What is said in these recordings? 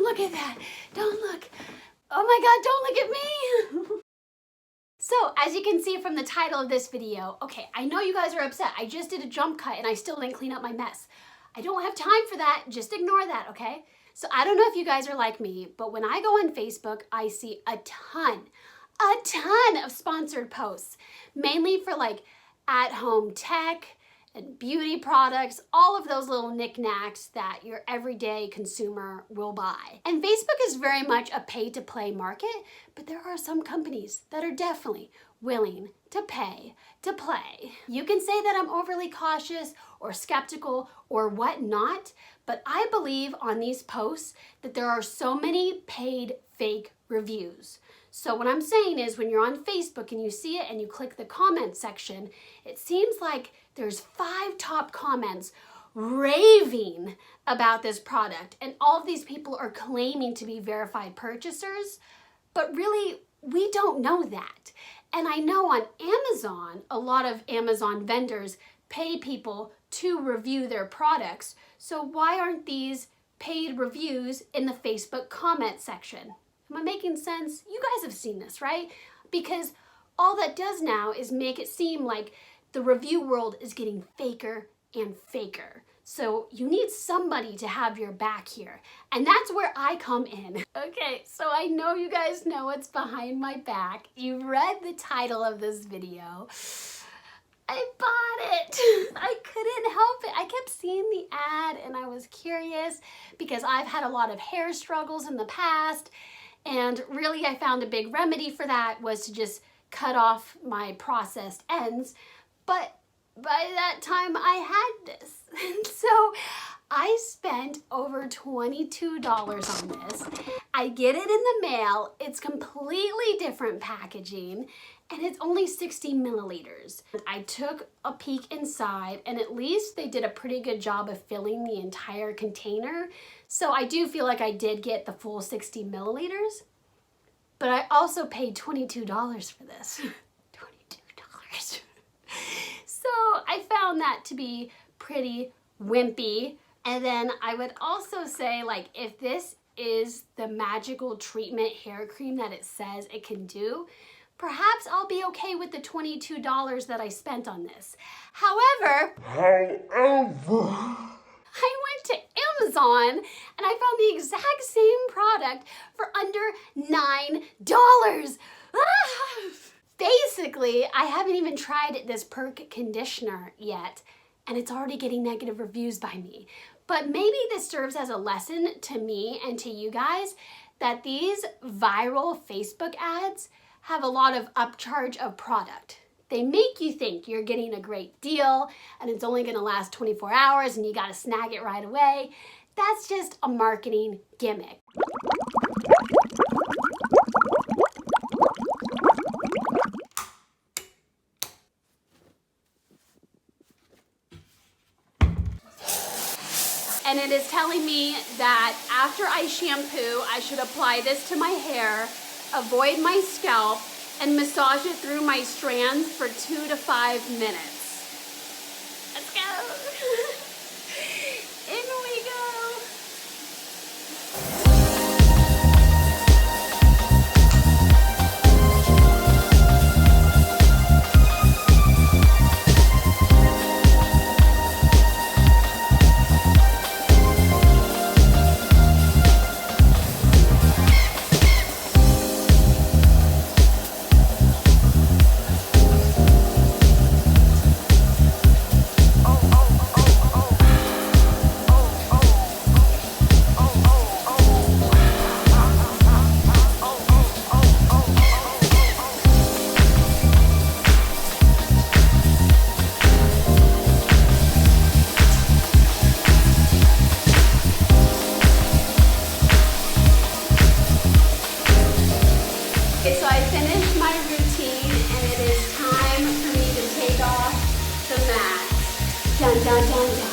don't look at that. Don't look. Oh my God, don't look at me. So, as you can see from the title of this video, okay, I know you guys are upset. I just did a jump cut and I still didn't clean up my mess. I don't have time for that. Just ignore that, okay? So I don't know if you guys are like me, but when I go on Facebook, I see a ton of sponsored posts, mainly for like at-home tech and beauty products, all of those little knickknacks that your everyday consumer will buy. And Facebook is very much a pay-to-play market, but there are some companies that are definitely willing to pay to play. You can say that I'm overly cautious or skeptical or whatnot, but I believe on these posts that there are so many paid fake reviews. So what I'm saying is when you're on Facebook and you see it and you click the comment section, it seems like there's 5 top comments raving about this product. And all of these people are claiming to be verified purchasers, but really we don't know that. And I know on Amazon, a lot of Amazon vendors pay people to review their products. So why aren't these paid reviews in the Facebook comment section? Am I making sense? You guys have seen this, right? Because all that does now is make it seem like the review world is getting faker and faker. So you need somebody to have your back here. And that's where I come in. Okay, so I know you guys know what's behind my back. You read the title of this video. I bought it. I couldn't help it. I kept seeing the ad and I was curious because I've had a lot of hair struggles in the past. And really I found a big remedy for that was to just cut off my processed ends. But by that time I had this. And so I spent over $22 on this. I get it in the mail. It's completely different packaging and it's only 60 milliliters. I took a peek inside and at least they did a pretty good job of filling the entire container. So I do feel like I did get the full 60 milliliters, but I also paid $22 for this. $22. So I found that to be pretty wimpy. And then I would also say, like, if this is the magical treatment hair cream that it says it can do, perhaps I'll be okay with the $22 that I spent on this. However, I went to Amazon and I found the exact same product for under $9. Basically, I haven't even tried this Perk conditioner yet, and it's already getting negative reviews by me. But maybe this serves as a lesson to me and to you guys that these viral Facebook ads have a lot of upcharge of product. They make you think you're getting a great deal and it's only gonna last 24 hours and you gotta snag it right away. That's just a marketing gimmick. And it is telling me that after I shampoo, I should apply this to my hair, avoid my scalp, and massage it through my strands for 2 to 5 minutes. Let's go. In we go. Okay, so I finished my routine and it is time for me to take off the mask. Dun, dun, dun, dun.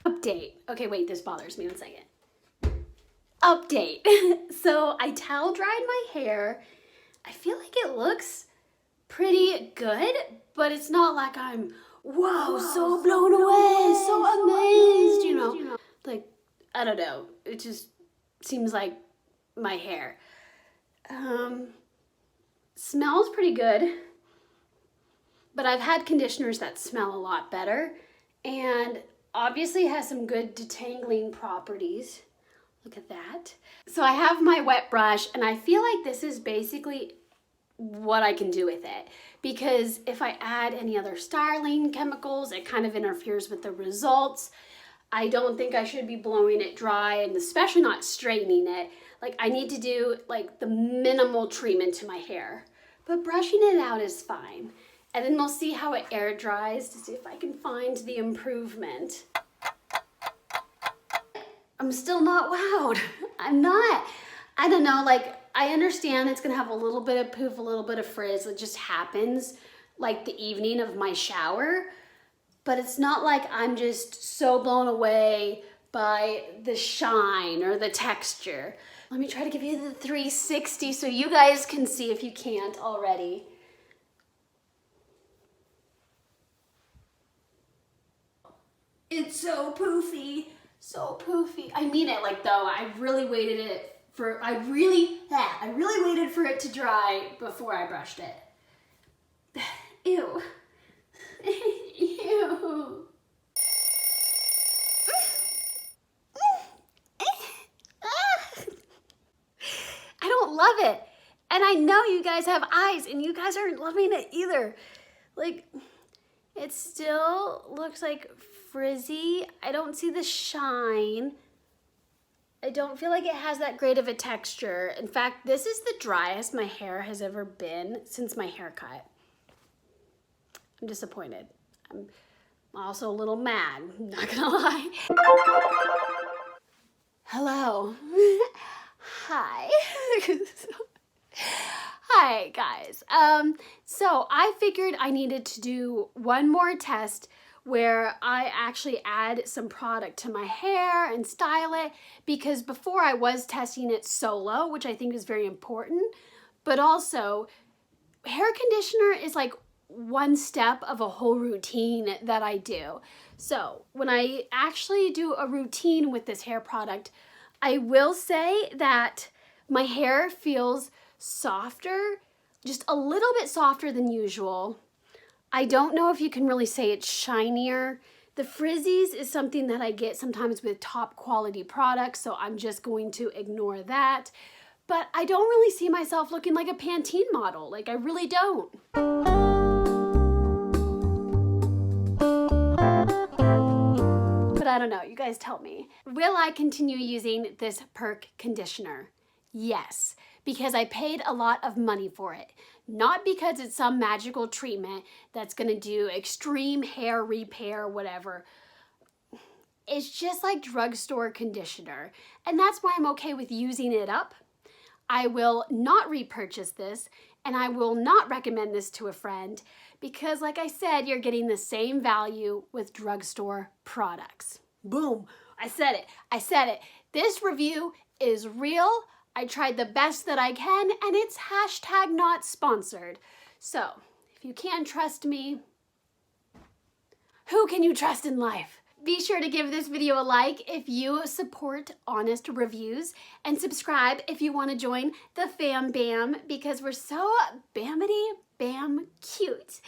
Update. Okay, wait, this bothers me. 1 second. update. So I towel dried my hair. I feel like it looks pretty good, but it's not like I'm, whoa, so blown away, so amazed, you know. Like, I don't know. It just seems like my hair. Smells pretty good, but I've had conditioners that smell a lot better, and obviously has some good detangling properties. Look at that. So I have my wet brush, and I feel like this is basically what I can do with it, because if I add any other styling chemicals, it kind of interferes with the results. I don't think I should be blowing it dry, and especially not straightening it. Like, I need to do like the minimal treatment to my hair, but brushing it out is fine. And then we'll see how it air dries to see if I can find the improvement. I'm still not wowed. I'm not. I don't know, like, I understand it's gonna have a little bit of poof, a little bit of frizz. It just happens like the evening of my shower, but it's not like I'm just so blown away by the shine or the texture. Let me try to give you the 360 so you guys can see if you can't already. It's so poofy, so poofy. I mean it, like, though, I really waited for it to dry before I brushed it. Ew. Ew. I don't love it. And I know you guys have eyes and you guys aren't loving it either. Like, it still looks like frizzy. I don't see the shine. I don't feel like it has that great of a texture. In fact, this is the driest my hair has ever been since my haircut. I'm disappointed. I'm also a little mad, not gonna lie. Hello. Hi. Hi guys. So I figured I needed to do one more test where I actually add some product to my hair and style it, because before I was testing it solo, which I think is very important, but also hair conditioner is like one step of a whole routine that I do. So when I actually do a routine with this hair product, I will say that my hair feels softer, just a little bit softer than usual. I don't know if you can really say it's shinier. The frizzies is something that I get sometimes with top quality products, so I'm just going to ignore that. But I don't really see myself looking like a Pantene model. Like, I really don't. But I don't know, you guys tell me. Will I continue using this Perk conditioner? Yes, because I paid a lot of money for it. Not because it's some magical treatment that's gonna do extreme hair repair, whatever. It's just like drugstore conditioner, and that's why I'm okay with using it up. I will not repurchase this, and I will not recommend this to a friend, because like I said, you're getting the same value with drugstore products. Boom, I said it, I said it. This review is real. I tried the best that I can, and it's hashtag not sponsored. So, if you can't trust me, who can you trust in life? Be sure to give this video a like if you support honest reviews, and subscribe if you want to join the fam bam, because we're so bammity bam cute.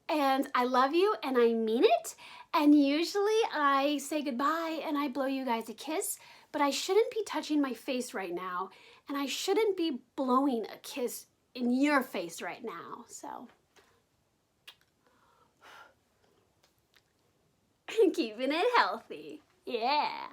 And I love you, and I mean it. And usually I say goodbye and I blow you guys a kiss, but I shouldn't be touching my face right now, and I shouldn't be blowing a kiss in your face right now, so. Keeping it healthy, yeah.